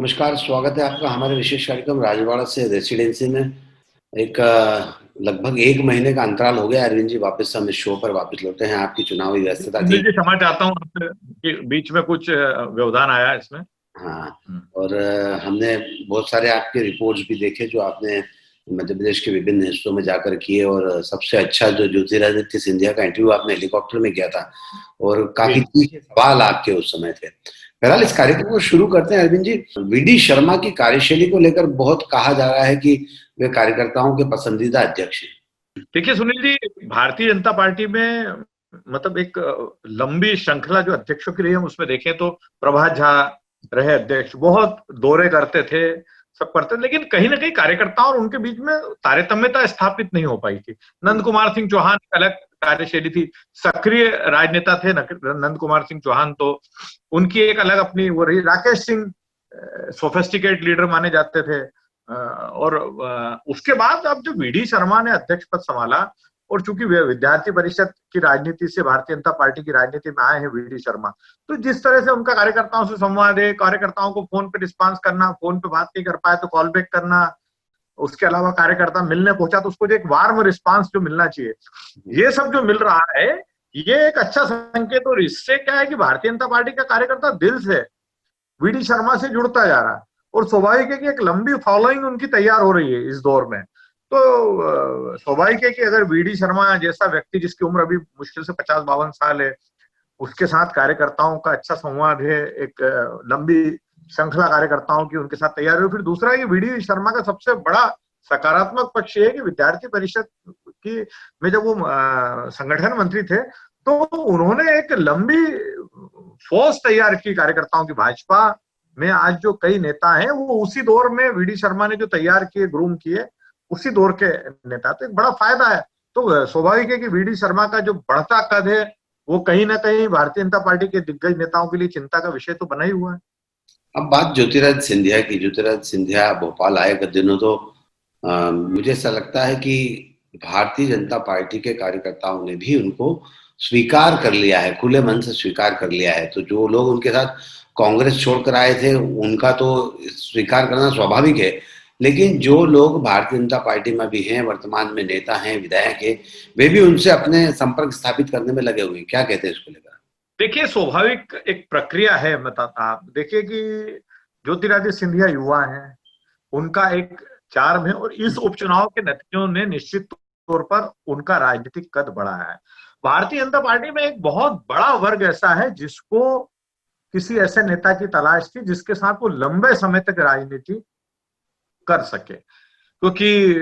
नमस्कार, स्वागत है आपका हमारे विशेष कार्यक्रम राजवाड़ा से रेसिडेंसी में। एक लगभग 1 महीने का अंतराल हो गया। अरविंद जी वापस हम इस शो पर वापस लौटे हैं। आपकी चुनावी व्यस्तता सुनील थी। जी, क्षमा चाहता हूँ आपसे कि बीच में कुछ व्यवधान आया इसमें। हाँ, और हमने बहुत सारे आपके रिपोर्ट्स भी देखे जो आपने मध्य प्रदेश के विभिन्न हिस्सों में जाकर किए, और सबसे अच्छा जो ज्योतिरादित्य सिंधिया का इंटरव्यू आपने हेलीकॉप्टर में किया था, और काफी जी, तीखे सवाल आपके उस समय थे। बहरहाल इस कार्यक्रम को शुरू करते हैं। अरविंद जी, वीडी शर्मा की कार्यशैली को लेकर बहुत कहा जा रहा है कि वे कार्यकर्ताओं के पसंदीदा अध्यक्ष हैं। देखिए सुनील जी, भारतीय जनता पार्टी में मतलब एक लंबी श्रृंखला जो अध्यक्षों की रही है, उसमें देखें तो प्रभात झा रहे अध्यक्ष, बहुत दौरे करते थे, सब करते थे, लेकिन कहीं ना कहीं कार्यकर्ताओं और उनके बीच में तारतम्यता स्थापित नहीं हो पाई थी। नंद कुमार सिंह चौहान एक अलग कार्यशैली थी, सक्रिय राजनेता थे नंद कुमार सिंह चौहान, तो उनकी एक अलग अपनी वो रही। राकेश सिंह सोफिस्टिकेट लीडर माने जाते थे। और उसके बाद अब जो वीडी शर्मा ने अध्यक्ष पद संभाला, और चूंकि वे विद्यार्थी परिषद की राजनीति से भारतीय जनता पार्टी की राजनीति में आए हैं वीडी शर्मा, तो जिस तरह से उनका कार्यकर्ताओं से संवाद है, कार्यकर्ताओं को फोन पे रिस्पांस करना, फोन पे बात नहीं कर पाए तो कॉल बैक करना, उसके अलावा कार्यकर्ता मिलने पहुंचा तो उसको जो एक वार्म रिस्पांस जो मिलना चाहिए, ये सब जो मिल रहा है, ये एक अच्छा संकेत। और इससे क्या है कि भारतीय जनता पार्टी का कार्यकर्ता दिल से वीडी शर्मा से जुड़ता जा रहा है, और स्वाभाविक है कि एक लंबी फॉलोइंग उनकी तैयार हो रही है इस दौर में। तो स्वाभाविक है कि अगर वीडी शर्मा जैसा व्यक्ति जिसकी उम्र अभी मुश्किल से 50-52 साल है, उसके साथ कार्यकर्ताओं का अच्छा संवाद है, एक लंबी श्रृंखला कार्यकर्ताओं की उनके साथ तैयार है। फिर दूसरा ये वीडी शर्मा का सबसे बड़ा सकारात्मक पक्ष है कि विद्यार्थी परिषद की में जब वो संगठन मंत्री थे, तो उन्होंने एक लंबी फौज तैयार की कार्यकर्ताओं की। भाजपा में आज जो कई नेता हैं, वो उसी दौर में वीडी शर्मा ने जो तैयार किए, ग्रूम किए, उसी दौर के नेता, तो एक बड़ा फायदा है। तो स्वाभाविक है कि वीडी शर्मा का जो बढ़ता कद है, वो कहीं ना कहीं भारतीय जनता पार्टी के दिग्गज नेताओं के लिए चिंता का विषय तो बना ही हुआ है। अब बात ज्योतिरादित्य सिंधिया की। ज्योतिरादित्य सिंधिया भोपाल आए कुछ दिनों, तो मुझे ऐसा लगता है कि भारतीय जनता पार्टी के कार्यकर्ताओं ने भी उनको स्वीकार कर लिया है, खुले मन से स्वीकार कर लिया है। तो जो लोग उनके साथ कांग्रेस छोड़कर आए थे, उनका तो स्वीकार करना स्वाभाविक है, लेकिन जो लोग भारतीय जनता पार्टी में भी हैं, वर्तमान में नेता हैं, विधायक हैं, वे भी उनसे अपने संपर्क स्थापित करने में लगे हुए हैं। क्या कहते हैं इसको लेकर? देखिए, स्वाभाविक एक प्रक्रिया है। बताता आप देखिए कि ज्योतिरादित्य सिंधिया युवा हैं, उनका एक चार्म है, और इस उपचुनाव के नतीजों ने निश्चित तौर पर उनका राजनीतिक कद बढ़ाया है। भारतीय जनता पार्टी में एक बहुत बड़ा वर्ग ऐसा है जिसको किसी ऐसे नेता की तलाश थी जिसके साथ वो लंबे समय तक राजनीति कर सके, क्योंकि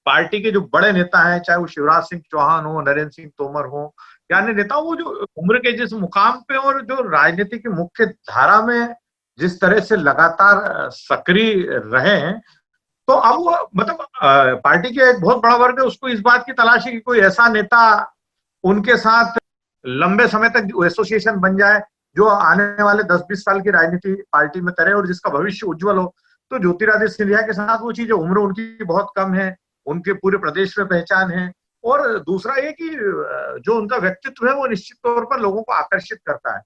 पार्टी के जो बड़े नेता हैं, चाहे वो शिवराज सिंह चौहान हो, नरेंद्र सिंह तोमर हो, या अन्य नेता, वो जो उम्र के जिस मुकाम पे और जो राजनीति की मुख्य धारा में जिस तरह से लगातार सक्रिय रहे हैं, तो अब वो मतलब पार्टी के एक बहुत बड़ा वर्ग है, उसको इस बात की तलाश है कि कोई ऐसा नेता उनके साथ लंबे समय तक एसोसिएशन बन जाए, जो आने वाले 10-20 साल की राजनीति पार्टी में करे और जिसका भविष्य उज्जवल हो। तो ज्योतिरादित्य सिंधिया के साथ वो चीज, उम्र उनकी बहुत कम है, उनके पूरे प्रदेश में पहचान है, और दूसरा ये कि जो उनका व्यक्तित्व है वो निश्चित तौर पर लोगों को आकर्षित करता है।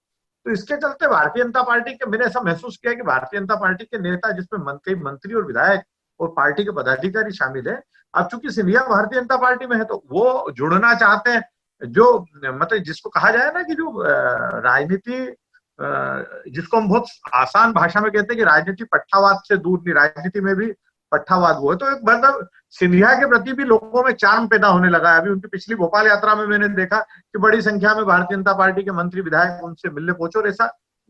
तो इसके चलते भारतीय जनता पार्टी के, मैंने ऐसा महसूस किया कि भारतीय जनता पार्टी के नेता, जिसमें कई मंत्री और विधायक और पार्टी के पदाधिकारी शामिल है, अब चूंकि सिंधिया भारतीय जनता पार्टी में है, तो वो जुड़ना चाहते हैं। जो मतलब जिसको कहा जाए ना कि जो राजनीति, जिसको हम बहुत आसान भाषा में कहते हैं कि राजनीति पट्टावाद से दूर नहीं, राजनीति में भी पट्टावाद वो है। तो एक मतलब सिंधिया के प्रति भी लोगों में चार्म पैदा होने लगा है। अभी उनकी पिछली भोपाल यात्रा में मैंने देखा कि बड़ी संख्या में भारतीय जनता पार्टी के मंत्री विधायक उनसे मिलने पहुंचे, और ऐसा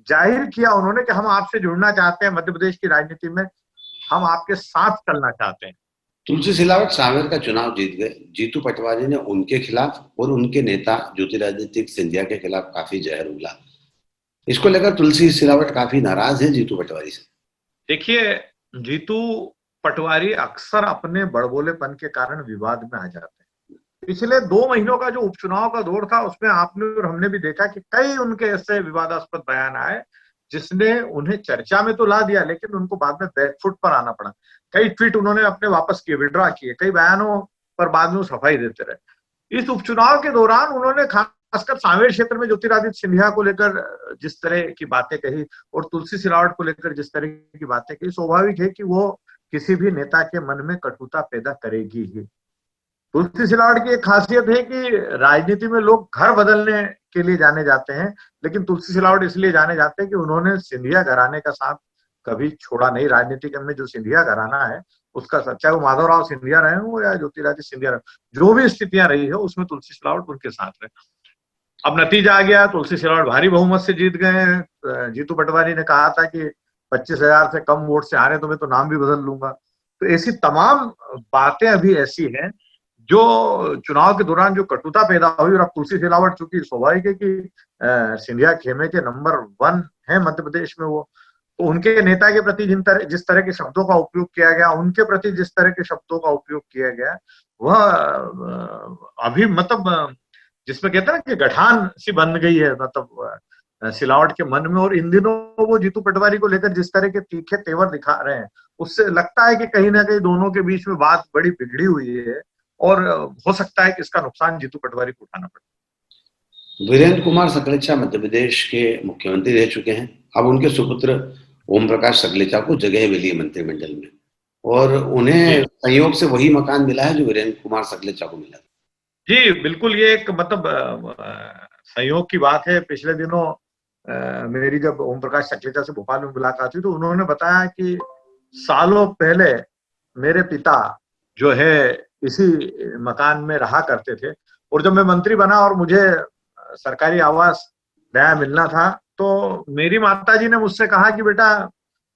जाहिर किया उन्होंने कि हम आपसे जुड़ना चाहते हैं, मध्य प्रदेश की राजनीति में हम आपके साथ चलना चाहते हैं। तुलसी सिलावट सांवेर का चुनाव जीत गए। जीतू पटवारी ने उनके खिलाफ और उनके नेता ज्योतिरादित्य सिंधिया के खिलाफ काफी जहर उगला। इसको लेकर तुलसी सिलावट काफी नाराज है जीतू पटवारी से। देखिए, जीतू पटवारी अक्सर अपने बड़बोलेपन के कारण विवाद में आ जाते हैं। पिछले 2 महीनों का जो उपचुनाव का दौर था, उसमें आपने और हमने भी देखा कि कई उनके ऐसे विवादास्पद बयान आए जिसने उन्हें चर्चा में तो ला दिया, लेकिन उनको बाद में बैकफुट पर आना पड़ा। कई ट्वीट उन्होंने अपने वापस किए, विड्रॉ किए, कई बयानों पर बाद में सफाई देते रहे। इस उपचुनाव के दौरान उन्होंने खास खासकर सांवेर क्षेत्र में ज्योतिरादित्य सिंधिया को लेकर जिस तरह की बातें कही और तुलसी सिलावट को लेकर जिस तरह की बातें कही, स्वाभाविक है कि वो किसी भी नेता के मन में कटुता पैदा करेगी ही। तुलसी सिलावट की एक खासियत है कि राजनीति में लोग घर बदलने के लिए जाने जाते हैं, लेकिन तुलसी सिलावट इसलिए जाने जाते हैं कि उन्होंने सिंधिया घराने का साथ कभी छोड़ा नहीं। राजनीति में जो सिंधिया घराना है उसका साथ, चाहे वो माधवराव सिंधिया रहे हो या ज्योतिरादित्य सिंधिया रहे, जो भी स्थितियां रही है उसमें तुलसी सिलावट उनके साथ रहे। अब नतीजा आ गया, तुलसी सिलावट भारी बहुमत से जीत गए। जीतू पटवारी ने कहा था कि 25,000 से कम वोट से हारे तो मैं तो नाम भी बदल लूंगा। तो ऐसी तमाम बातें अभी ऐसी हैं जो चुनाव के दौरान जो कटुता पैदा हुई। और अब तुलसी सिलावट, चूंकि स्वाभाविक है कि सिंधिया खेमे के नंबर 1 है मध्य प्रदेश में, वो तो उनके नेता के प्रति जिस तरह के शब्दों का उपयोग किया गया, उनके प्रति जिस तरह के शब्दों का उपयोग किया गया, वह अभी मतलब जिसमें कहते हैं ना कि गठान सी बन गई है मतलब सिलावट के मन में। और इन दिनों वो जीतू पटवारी को लेकर जिस तरह के तीखे तेवर दिखा रहे हैं, उससे लगता है कि कहीं ना कहीं दोनों के बीच में बात बड़ी बिगड़ी हुई है और हो सकता है कि इसका नुकसान जीतू पटवारी को उठाना पड़े। वीरेंद्र कुमार सकलेचा मध्य प्रदेश के मुख्यमंत्री रह चुके हैं। अब उनके सुपुत्र ओम प्रकाश सकलेचा को जगह मिली है मंत्रिमंडल में, और उन्हें संयोग से वही मकान मिला है जो वीरेंद्र कुमार सकलेचा को मिला। जी बिल्कुल, ये एक मतलब संयोग की बात है। पिछले दिनों मेरी जब ओम प्रकाश सकलेचा से भोपाल में मुलाकात हुई तो उन्होंने बताया कि सालों पहले मेरे पिता जो है इसी मकान में रहा करते थे, और जब मैं मंत्री बना और मुझे सरकारी आवास नया मिलना था तो मेरी माताजी ने मुझसे कहा कि बेटा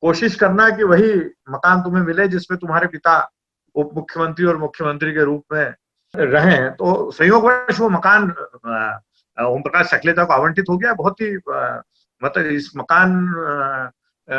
कोशिश करना कि वही मकान तुम्हें मिले जिसमें तुम्हारे पिता उप मुख्यमंत्री और मुख्यमंत्री के रूप में रहे। तो संयोगवश वो मकान ओम प्रकाश सकलेचा को आवंटित हो गया। बहुत ही मतलब इस मकान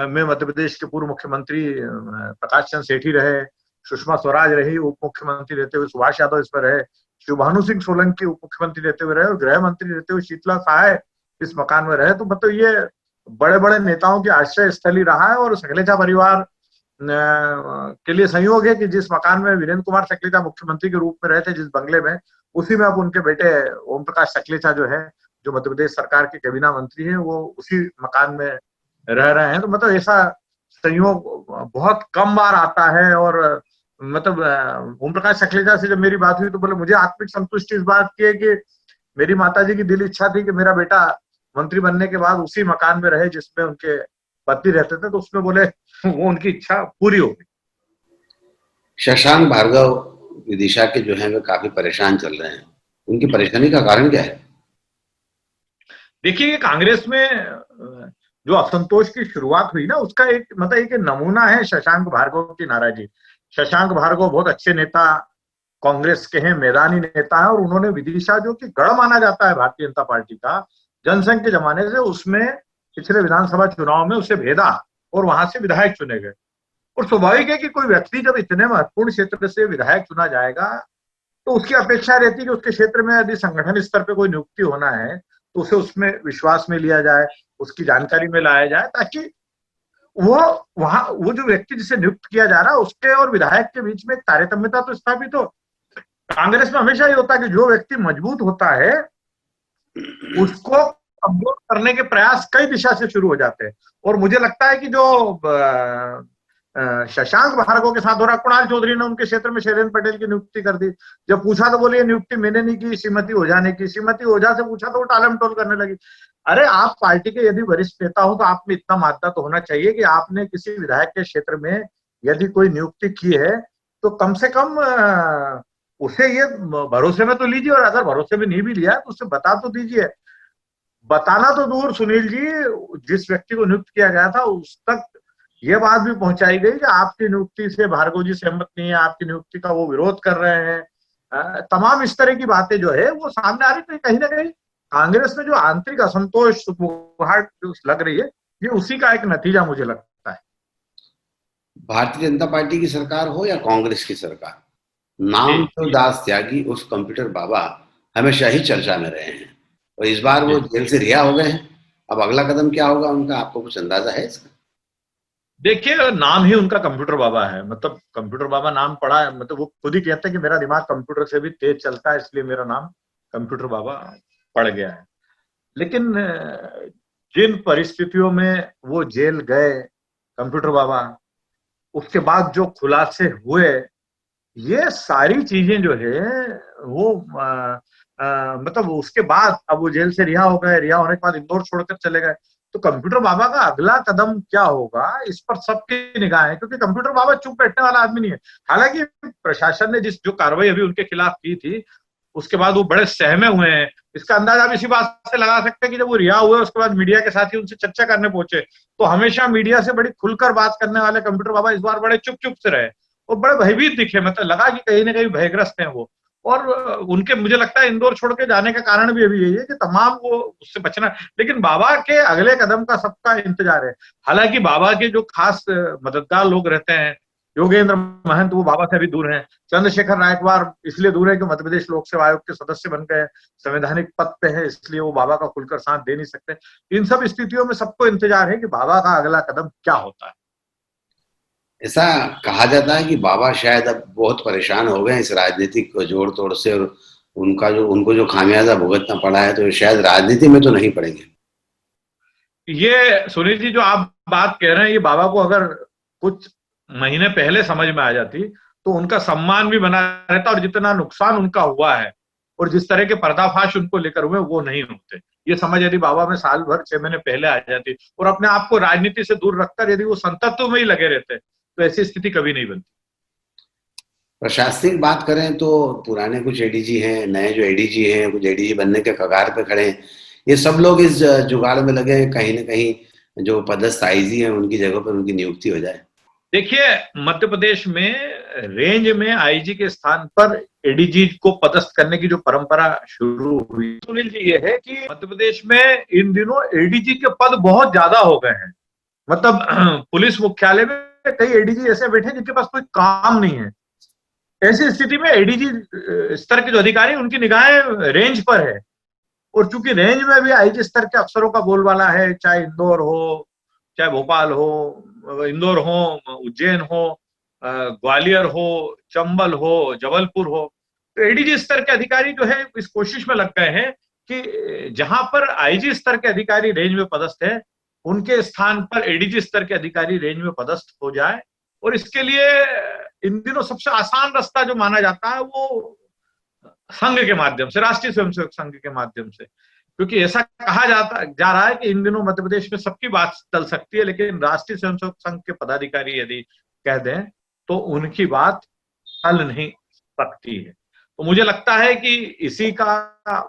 में मध्य प्रदेश के पूर्व मुख्यमंत्री प्रकाश चंद्र सेठी रहे, सुषमा स्वराज रही उप मुख्यमंत्री रहते हुए, सुभाष यादव इस पर रहे, शिवभानु सिंह सोलंकी उप मुख्यमंत्री रहते हुए रहे, और गृह मंत्री रहते हुए शीतला सहाय इस मकान में रहे। तो मतलब ये बड़े बड़े नेताओं की आश्रय स्थली रहा है। और सकलेचा परिवार के लिए संयोग है कि जिस मकान में वीरेंद्र कुमार सकलेचा मुख्यमंत्री के रूप में रहे थे, जिस बंगले में, उसी में अब उनके बेटे ओम प्रकाश सकलेचा जो है, जो मध्य प्रदेश सरकार के कैबिनेट मंत्री हैं, वो उसी मकान में रह रहे हैं। तो मतलब ऐसा संयोग बहुत कम बार आता है। और मतलब ओम प्रकाश सकलेचा से जब मेरी बात हुई तो बोले मुझे आत्मिक संतुष्टि इस बात की है कि मेरी माताजी की दिल इच्छा थी कि मेरा बेटा मंत्री बनने के बाद उसी मकान में रहे जिसमें उनके पति रहते थे, तो उसमें बोले वो उनकी इच्छा पूरी हो गई। शशांक भार्गव विदिशा के जो हैं वे काफी परेशान चल रहे हैं, उनकी परेशानी का कारण क्या है? देखिए, कांग्रेस में जो असंतोष की शुरुआत हुई ना, उसका एक मतलब एक नमूना है शशांक भार्गव की नाराजगी। शशांक भार्गव बहुत अच्छे नेता कांग्रेस के हैं, मैदानी नेता है, और उन्होंने विदिशा जो कि गढ़ माना जाता है भारतीय जनता पार्टी का जनसंघ के जमाने से, उसमें पिछले विधानसभा चुनाव में उसे भेदा और वहां से विधायक चुने गए। और स्वाभाविक है कि कोई व्यक्ति जब इतने महत्वपूर्ण क्षेत्र से विधायक चुना जाएगा तो उसकी अपेक्षा रहती है कि उसके क्षेत्र में यदि संगठन स्तर पे कोई नियुक्ति होना है तो उसे उसमें विश्वास में लिया जाए, उसकी जानकारी में लाया जाए, ताकि वो जो व्यक्ति जिसे नियुक्त किया जा रहा है उसके और विधायक के बीच में एक तारतम्यता तो स्थापित हो। कांग्रेस में हमेशा ये होता है कि जो व्यक्ति मजबूत होता है उसको कमजोर करने के प्रयास कई दिशा से शुरू हो जाते हैं। और मुझे लगता है कि जो शशांक भार्गव के साथ हो रहा, कुणाल चौधरी ने उनके क्षेत्र में शैलेंद्र पटेल की नियुक्ति कर दी। जब पूछा तो बोले ये नियुक्ति मैंने नहीं की, श्रीमती ओझा ने की। श्रीमती ओझा से पूछा तो वो टालम टोल करने लगी। अरे आप पार्टी के यदि वरिष्ठ नेता हो तो आप में इतना मात्रा तो होना चाहिए कि आपने किसी विधायक के क्षेत्र में यदि कोई नियुक्ति की है तो कम से कम उसे ये भरोसे में तो लीजिए, और अगर भरोसे में नहीं भी लिया तो उसे बता तो दीजिए। बताना तो दूर सुनील जी, जिस व्यक्ति को नियुक्त किया गया था उस तक ये बात भी पहुंचाई गई कि आपकी नियुक्ति से भार्गव जी सहमत नहीं है, आपकी नियुक्ति का वो विरोध कर रहे हैं। तमाम इस तरह की बातें जो है वो सामने आ रही। तो कहीं ना कहीं कांग्रेस में जो आंतरिक असंतोष सुखबुहाट लग रही है, ये उसी का एक नतीजा मुझे लगता है। भारतीय जनता पार्टी की सरकार हो या कांग्रेस की सरकार, नाम तो दास त्यागी उस कंप्यूटर बाबा हमेशा ही चर्चा में रहे हैं, और इस बार वो जेल से रिहा हो गए हैं। अब अगला कदम क्या होगा उनका, आपको कुछ अंदाजा है इसका? देखिए, नाम ही उनका कंप्यूटर बाबा है। मतलब कंप्यूटर बाबा नाम पड़ा है, मतलब वो खुद ही कहते हैं कि मेरा दिमाग कंप्यूटर से भी तेज चलता है, इसलिए मेरा नाम कंप्यूटर बाबा पड़ गया है। लेकिन जिन परिस्थितियों में वो जेल गए कंप्यूटर बाबा, उसके बाद जो खुलासे हुए, ये सारी चीजें जो है वो मतलब उसके बाद अब वो जेल से रिहा हो गए, रिहा होने के बाद इंदौर छोड़कर चले गए। तो कंप्यूटर बाबा का अगला कदम क्या होगा, इस पर सबकी निगाह है, क्योंकि कंप्यूटर बाबा चुप बैठने वाला आदमी नहीं है। हालांकि प्रशासन ने जो कार्रवाई अभी उनके खिलाफ की थी, उसके बाद वो बड़े सहमे हुए हैं। इसका अंदाजा आप इसी बात से लगा सकते हैं कि जब वो रिहा हुए उसके बाद मीडिया के साथ ही उनसे चर्चा करने पहुंचे, तो हमेशा मीडिया से बड़ी खुलकर बात करने वाले कंप्यूटर बाबा इस बार बड़े चुप चुप से रहे और बड़े भयभीत दिखे। मतलब लगा कि कहीं ना कहीं भयग्रस्त हैं वो। और उनके, मुझे लगता है इंदौर छोड़ के जाने का कारण भी अभी यही है कि तमाम वो उससे बचना। लेकिन बाबा के अगले कदम का सबका इंतजार है। हालांकि बाबा के जो खास मददगार लोग रहते हैं, योगेंद्र महंत, वो बाबा से अभी दूर हैं। चंद्रशेखर नायकवार इसलिए दूर है कि मध्य प्रदेश लोक सेवा आयोग के सदस्य बन गए, संवैधानिक पद पे है, इसलिए वो बाबा का खुलकर साथ दे नहीं सकते। इन सब स्थितियों में सबको इंतजार है कि बाबा का अगला कदम क्या होता है। ऐसा कहा जाता है कि बाबा शायद अब बहुत परेशान हो गए इस राजनीतिक जोड़ तोड़ से, और उनको जो खामियाजा भुगतना पड़ा है, तो शायद राजनीति में तो नहीं पड़ेंगे। ये सुनील जी, जो आप बात कह रहे हैं, ये बाबा को अगर कुछ महीने पहले समझ में आ जाती तो उनका सम्मान भी बना रहता, और जितना नुकसान उनका हुआ है और जिस तरह के पर्दाफाश उनको लेकर हुए वो नहीं होते। ये समझ यदि बाबा में साल भर 6 महीने पहले आ जाती और अपने आप को राजनीति से दूर रखकर यदि वो संतत्व में ही लगे रहते, तो ऐसी स्थिति कभी नहीं बनती। प्रशासनिक बात करें तो पुराने कुछ एडीजी हैं, नए जो एडीजी हैं, कुछ एडीजी बनने के कगार पे खड़े हैं। ये सब लोग इस जुगाड़ में लगे हैं, कहीं ना कहीं जो पदस्थ आईजी हैं उनकी जगह पर उनकी नियुक्ति हो जाए। देखिए, मध्य प्रदेश में रेंज में आईजी के स्थान पर एडीजी को पदस्थ करने की जो परंपरा शुरू हुई, सुनील जी, ये है कि मध्य प्रदेश में इन दिनों एडीजी के पद बहुत ज्यादा हो गए हैं। मतलब पुलिस मुख्यालय में कई एडीजी ऐसे बैठे जिनके पास कोई काम नहीं है। ऐसी स्थिति में एडीजी स्तर के जो अधिकारी, उनकी निगाहें रेंज पर है, और चूंकि रेंज में भी आईजी स्तर के अफसरों का बोलबाला है, चाहे इंदौर हो, चाहे भोपाल हो, इंदौर हो, उज्जैन हो, ग्वालियर हो, चंबल हो, जबलपुर हो, तो एडीजी स्तर के अधिकारी जो है इस कोशिश में लग गए हैं कि जहां पर आईजी स्तर के अधिकारी रेंज में पदस्थ है, उनके स्थान पर एडीजी स्तर के अधिकारी रेंज में पदस्थ हो जाए। और इसके लिए इन दिनों सबसे आसान रास्ता जो माना जाता है वो संघ के माध्यम से, राष्ट्रीय स्वयंसेवक संघ के माध्यम से, क्योंकि ऐसा कहा जा रहा है कि इन दिनों मध्य प्रदेश में सबकी बात टल सकती है, लेकिन राष्ट्रीय स्वयंसेवक संघ के पदाधिकारी यदि कह दें तो उनकी बात टल नहीं सकती है। तो मुझे लगता है कि इसी का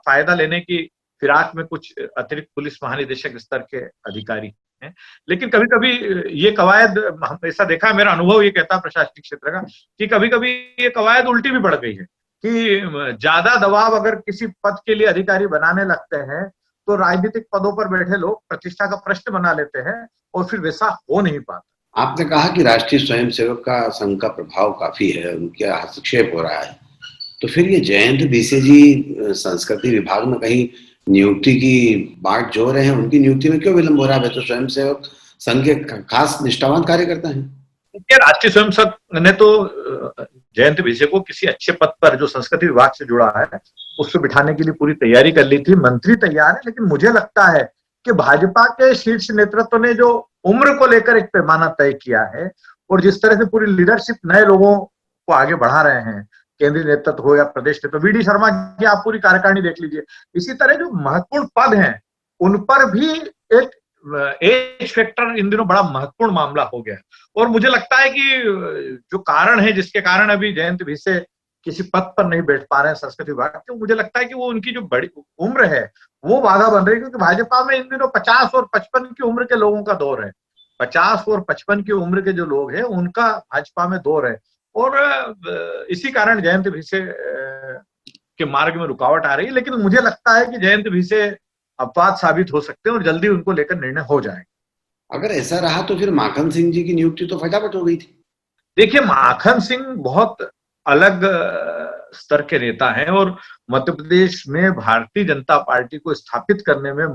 फायदा लेने की फिराक में कुछ अतिरिक्त पुलिस महानिदेशक स्तर के अधिकारी हैं। लेकिन कभी कभी ये कवायद, हम ऐसा देखा, मेरा अनुभव ये कहता है प्रशासनिक क्षेत्र का, कि कभी कभी ये कवायद उल्टी भी बढ़ गई है कि ज्यादा दबाव अगर किसी पद के लिए अधिकारी बनाने लगते हैं तो राजनीतिक पदों पर बैठे लोग प्रतिष्ठा का प्रश्न बना लेते हैं और फिर वैसा हो नहीं पाता। आपने कहा कि राष्ट्रीय स्वयंसेवक का संघ का प्रभाव काफी है, उनके हस्तक्षेप हो रहा है, तो फिर ये जयंत भीसे जी संस्कृति विभाग में कहीं नियुक्ति की बाट जो रहे हैं, उनकी नियुक्ति में क्यों विलंब हो रहा है? तो स्वयंसेवक संघ के खास निष्ठावान कार्यकर्ता हैं। राष्ट्रीय स्वयंसेवक ने तो जयंत भीसे को किसी अच्छे पद पर जो संस्कृति विभाग से जुड़ा है उसको बिठाने के लिए पूरी तैयारी कर ली थी, मंत्री तैयार है। लेकिन मुझे लगता है कि भाजपा के शीर्ष नेतृत्व ने जो उम्र को लेकर एक पैमाना तय किया है और जिस तरह से पूरी लीडरशिप नए लोगों को आगे बढ़ा रहे हैं, केंद्रीय नेतृत्व हो या प्रदेश नेतृत्व, वीडी शर्मा की आप पूरी कार्यकारिणी देख लीजिए, इसी तरह जो महत्वपूर्ण पद हैं उन पर भी एक एज फैक्टर इन दिनों बड़ा महत्वपूर्ण मामला हो गया। और मुझे लगता है कि जो कारण है जिसके कारण अभी जयंत भीसे किसी पद पर नहीं बैठ पा रहे हैं संस्कृति विभाग के, मुझे लगता है कि वो उनकी जो बड़ी उम्र है वो बाधा बन रही है, क्योंकि भाजपा में इन दिनों 50 और 55 की उम्र के लोगों का दौर है। 50 और 55 की उम्र के जो लोग हैं उनका भाजपा में दौर है, और इसी कारण जयंत भीसे के मार्ग में रुकावट आ रही है। लेकिन मुझे लगता है कि जयंत भीसे अपवाद साबित हो सकते हैं और जल्दी उनको लेकर निर्णय हो जाएगा। अगर ऐसा रहा तो फिर माखन सिंह जी की नियुक्ति तो फटाफट हो गई थी। देखिए, माखन सिंह बहुत अलग स्तर के नेता हैं और मध्य प्रदेश में भारतीय जनता पार्टी को स्थापित करने में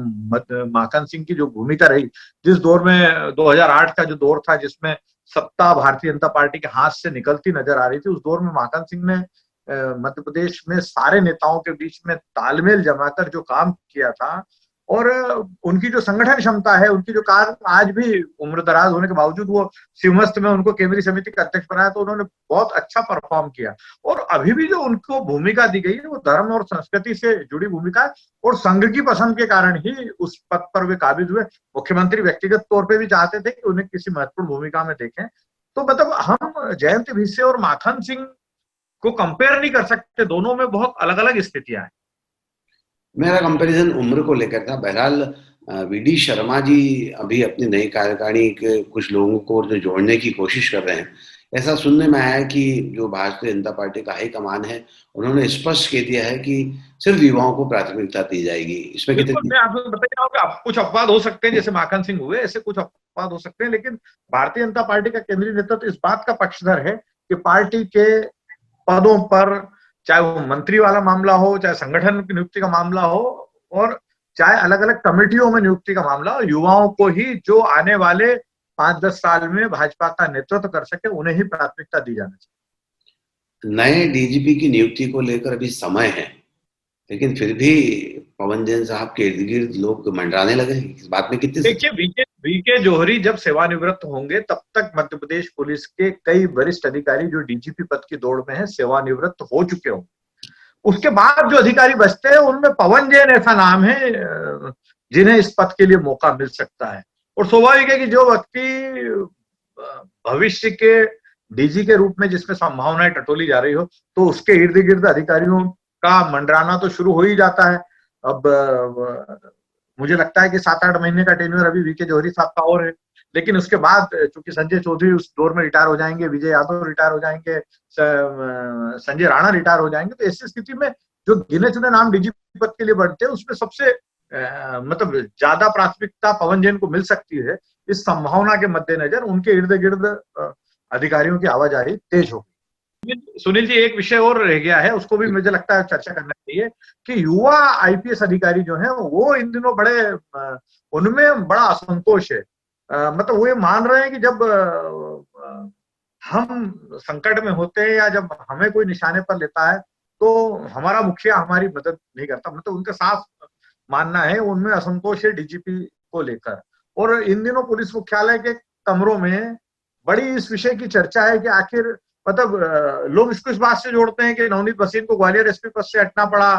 माखन सिंह की जो भूमिका रही, जिस दौर में 2008 का जो दौर था जिसमें सत्ता भारतीय जनता पार्टी के हाथ से निकलती नजर आ रही थी, उस दौर में माखन सिंह ने मध्य प्रदेश में सारे नेताओं के बीच में तालमेल जमाकर जो काम किया था, और उनकी जो संगठन क्षमता है, उनकी जो कार्य, आज भी उम्र दराज होने के बावजूद वो शिवमस्त में उनको केंद्रीय समिति का अध्यक्ष बनाया, तो उन्होंने बहुत अच्छा परफॉर्म किया। और अभी भी जो उनको भूमिका दी गई है वो धर्म और संस्कृति से जुड़ी भूमिका है, और संघ की पसंद के कारण ही उस पद पर वे काबिज हुए। मुख्यमंत्री व्यक्तिगत तौर पर भी चाहते थे कि उन्हें किसी महत्वपूर्ण भूमिका में देखें। तो मतलब हम जयंत भिसे और माखन सिंह को कंपेयर नहीं कर सकते, दोनों में बहुत अलग अलग स्थितियां हैं। मेरा कंपैरिजन उम्र को लेकर था। बहरहाल वीडी शर्मा जी अभी अपनी नई कार्यकारिणी के कुछ लोगों को जो जोड़ने की कोशिश कर रहे हैं। ऐसा सुनने में आया है कि जो भारतीय जनता पार्टी का हाईकमान है, उन्होंने स्पष्ट कह दिया है कि सिर्फ युवाओं को प्राथमिकता दी जाएगी। इसमें बिल्कुल, कितनी मैं आपको बताइए कि कुछ अपवाद हो सकते हैं, जैसे माखन सिंह हुए, ऐसे कुछ अपवाद हो सकते हैं, लेकिन भारतीय जनता पार्टी का केंद्रीय नेतृत्व इस बात का पक्षधर है कि पार्टी के पदों पर, चाहे वो मंत्री वाला मामला हो, चाहे संगठन की नियुक्ति का मामला हो, और चाहे अलग अलग कमेटियों में नियुक्ति का मामला हो, युवाओं को ही जो आने वाले 5-10 साल में भाजपा का नेतृत्व कर सके, उन्हें ही प्राथमिकता दी जानी चाहिए। नए डीजीपी की नियुक्ति को लेकर अभी समय है, लेकिन फिर भी पवन जैन साहब के इर्द गिर्द लोग मंडराने लगे। इस बात में कितनी देखिए, वीके जौहरी जब सेवानिवृत्त होंगे, तब तक मध्य प्रदेश पुलिस के कई वरिष्ठ अधिकारी जो डीजीपी पद की दौड़ में हैं, सेवानिवृत्त हो चुके होंगे। उसके बाद जो अधिकारी बचते हैं, उनमें पवन जैन ऐसा नाम है जिन्हें इस पद के लिए मौका मिल सकता है। और स्वाभाविक है कि जो व्यक्ति भविष्य के डीजी के रूप में जिसमें संभावनाएं टटोली जा रही हो, तो उसके इर्द गिर्द अधिकारियों का मंडराना तो शुरू हो ही जाता है। अब मुझे लगता है कि 7-8 महीने का टेन्योर अभी वीके जौहरी साहब का और है, लेकिन उसके बाद चूंकि संजय चौधरी उस दौर में रिटायर हो जाएंगे, विजय यादव रिटायर हो जाएंगे, संजय राणा रिटायर हो जाएंगे, तो ऐसी स्थिति में जो गिने चुने नाम डीजीपी पद के लिए बढ़ते हैं, उसमें सबसे मतलब ज्यादा प्राथमिकता पवन जैन को मिल सकती है। इस संभावना के मद्देनजर उनके इर्द गिर्द अधिकारियों की आवाजाही तेज होगी। सुनील जी, एक विषय और रह गया है, उसको भी मुझे लगता है चर्चा करना चाहिए कि युवा आईपीएस अधिकारी जो हैं, वो इन दिनों बड़े उनमें बड़ा असंतोष है। मतलब वो ये मान रहे हैं कि जब हम संकट में होते हैं या जब हमें कोई निशाने पर लेता है, तो हमारा मुखिया हमारी मदद नहीं करता। मतलब उनका साफ मानना है, उनमें असंतोष है डीजीपी को लेकर। और इन दिनों पुलिस मुख्यालय के कमरों में बड़ी इस विषय की चर्चा है कि आखिर मतलब लोग इसको इस बात से जोड़ते हैं कि नवनीत भसीन को ग्वालियर एसपी पद से हटना पड़ा,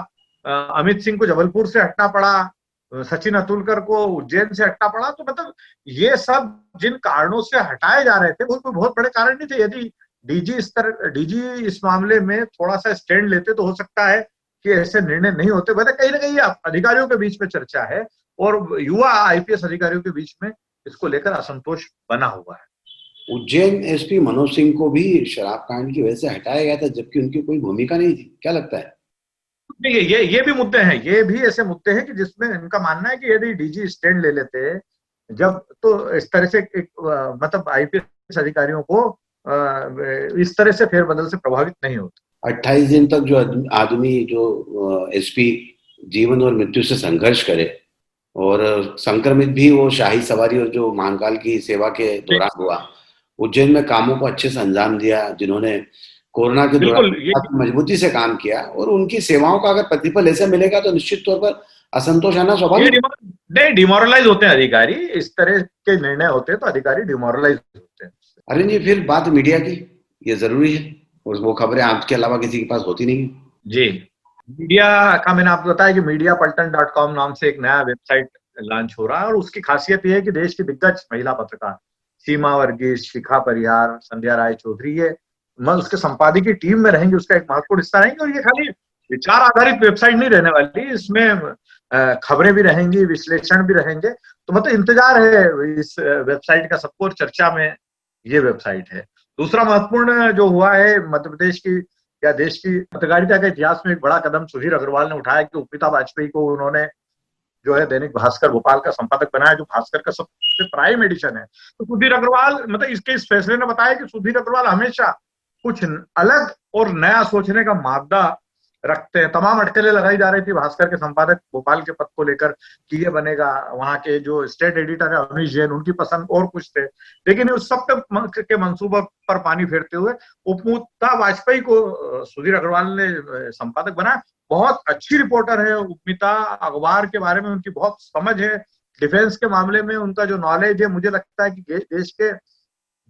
अमित सिंह को जबलपुर से हटना पड़ा, सचिन अतुलकर को उज्जैन से हटना पड़ा। तो मतलब ये सब जिन कारणों से हटाए जा रहे थे, वो कोई बहुत बड़े कारण नहीं थे। यदि डीजी इस मामले में थोड़ा सा स्टैंड लेते, तो हो सकता है कि ऐसे निर्णय नहीं होते। मतलब कहीं ना कहीं अधिकारियों के बीच में चर्चा है, और युवा आईपीएस अधिकारियों के बीच में इसको लेकर असंतोष बना हुआ है। उज्जैन एसपी मनोज सिंह को भी शराब कांड की वजह से हटाया गया था, जबकि उनकी कोई भूमिका नहीं थी। क्या लगता है? ये भी मुद्दे हैं, ये भी ऐसे मुद्दे हैं कि जिसमें इनका मानना है कि यदि डीजी स्टैंड ले लेते जब, तो इस तरह से मतलब आईपीएस अधिकारियों को इस तरह से फेरबदल से प्रभावित नहीं होता। 28 दिन तक जो आदमी जो एसपी जीवन और मृत्यु से संघर्ष करे, और संक्रमित भी वो शाही सवारी और जो महाकाल की सेवा के दौरान हुआ, उज्जैन में कामों को अच्छे से अंजाम दिया, जिन्होंने कोरोना के दौरान मजबूती से काम किया, और उनकी सेवाओं का अगर प्रतिफल ऐसे मिलेगा तो निश्चित तौर पर असंतोष आना स्वाभाविक। नहीं, डिमोरलाइज होते हैं अधिकारी, इस तरह के निर्णय होते हैं तो अधिकारी डिमोरलाइज होते हैं। अरे नहीं, फिर बात मीडिया की, ये जरूरी है, और वो खबरें आपके अलावा किसी के पास होती नहीं। जी, मीडिया का मैंने आपको बताया कि mediapaltan.com नाम से एक नया वेबसाइट लॉन्च हो रहा है, और उसकी खासियत यह है कि देश की दिग्गज महिला पत्रकार सीमा वर्गीस, शिखा परियार, संध्या राय चौधरी, ये उसके संपादकीय टीम में रहेंगे, उसका एक महत्वपूर्ण हिस्सा रहेंगे। और ये खाली विचार आधारित वेबसाइट नहीं रहने वाली, इसमें खबरें भी रहेंगी, विश्लेषण भी रहेंगे। तो मतलब इंतजार है इस वेबसाइट का सबको, और चर्चा में ये वेबसाइट है। दूसरा महत्वपूर्ण जो हुआ है मध्य प्रदेश की या देश की पत्रकारिता के इतिहास में, एक बड़ा कदम सुधीर अग्रवाल ने उठाया कि उपमिता वाजपेयी को उन्होंने जो है दैनिक भास्कर भोपाल का संपादक बनाया, जो भास्कर का सबसे प्राइम एडिशन है। तो सुधीर अग्रवाल, मतलब इसके इस फैसले ने बताया कि सुधीर अग्रवाल हमेशा कुछ अलग और नया सोचने का मादा रखते हैं। तमाम अटकलें लगाई जा रही थी भास्कर के संपादक भोपाल के पद को लेकर कि ये बनेगा, वहां के जो स्टेट एडिटर है अवनीश जैन, उनकी पसंद और कुछ थे, लेकिन उस सब के मंसूबा पर पानी फेरते हुए उपमिता वाजपेयी को सुधीर अग्रवाल ने संपादक बनाया। बहुत अच्छी रिपोर्टर है उपमिता, अखबार के बारे में उनकी बहुत समझ है, डिफेंस के मामले में उनका जो नॉलेज है, मुझे लगता है कि देश के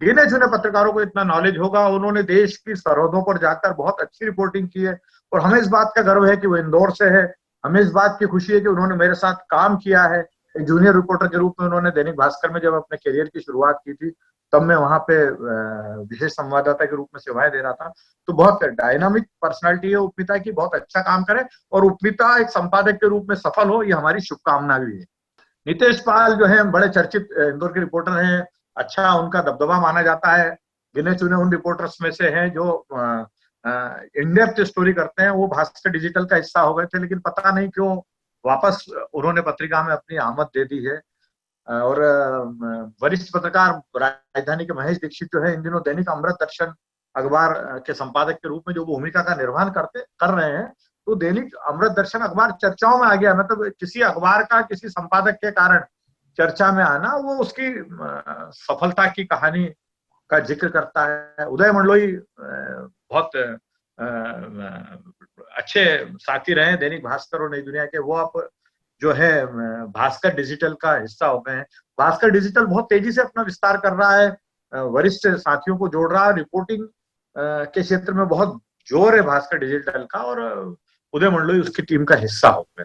गिने चुने पत्रकारों को इतना नॉलेज होगा। उन्होंने देश की सरहदों पर जाकर बहुत अच्छी रिपोर्टिंग की है और हमें इस बात का गर्व है कि वो इंदौर से है। हमें इस बात की खुशी है कि उन्होंने मेरे साथ काम किया है। एक जूनियर रिपोर्टर के रूप में उन्होंने दैनिक भास्कर में जब अपने करियर की शुरुआत की थी, तब मैं वहां पे विशेष संवाददाता के रूप में सेवाएं दे रहा था। तो बहुत डायनामिक पर्सनालिटी है उपमिता की, बहुत अच्छा काम करे और उपमिता एक संपादक के रूप में सफल हो, ये हमारी शुभकामना भी है। नितेश पाल जो है बड़े चर्चित इंदौर के रिपोर्टर हैं, अच्छा उनका दबदबा माना जाता है, गिने चुने उन रिपोर्टर्स में से हैं जो इन डेप्थ स्टोरी करते हैं। वो भास्कर डिजिटल का हिस्सा हो गए थे, लेकिन पता नहीं क्यों वापस उन्होंने पत्रिका में अपनी आमद दे दी है। और वरिष्ठ पत्रकार राजधानी के महेश दीक्षित जो है इन दिनों दैनिक अमृत दर्शन अखबार के संपादक के रूप में जो भूमिका का निर्वहन कर रहे हैं, तो दैनिक अमृत दर्शन अखबार चर्चाओं में आ गया। मतलब किसी अखबार का किसी संपादक के कारण चर्चा में आना, वो उसकी सफलता की कहानी का जिक्र करता है। उदय मंडलोई बहुत अच्छे साथी रहे दैनिक भास्कर और नई दुनिया के, वो अब जो है भास्कर डिजिटल का हिस्सा हो गए हैं। भास्कर डिजिटल बहुत तेजी से अपना विस्तार कर रहा है, वरिष्ठ साथियों को जोड़ रहा है, रिपोर्टिंग के क्षेत्र में बहुत जोर है भास्कर डिजिटल का, और उदय मंडलोई उसकी टीम का हिस्सा हो गए।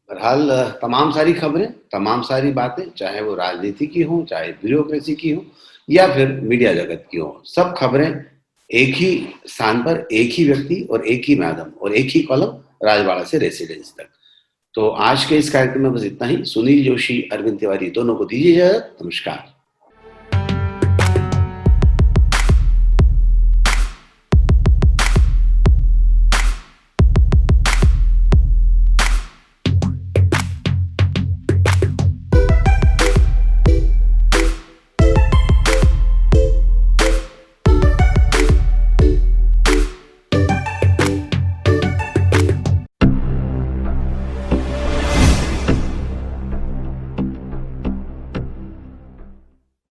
बहरहाल तमाम सारी खबरें, तमाम सारी बातें, चाहे वो राजनीति की हो, चाहे ब्यूरोक्रेसी की हो या फिर मीडिया जगत की हो, सब खबरें एक ही स्थान पर, एक ही व्यक्ति और एक ही मैडम और एक ही कॉलम, राजवाड़ा से रेसिडेंस तक। तो आज के इस कार्यक्रम में बस इतना ही। सुनील जोशी, अरविंद तिवारी दोनों को दीजिए इजाजत। नमस्कार।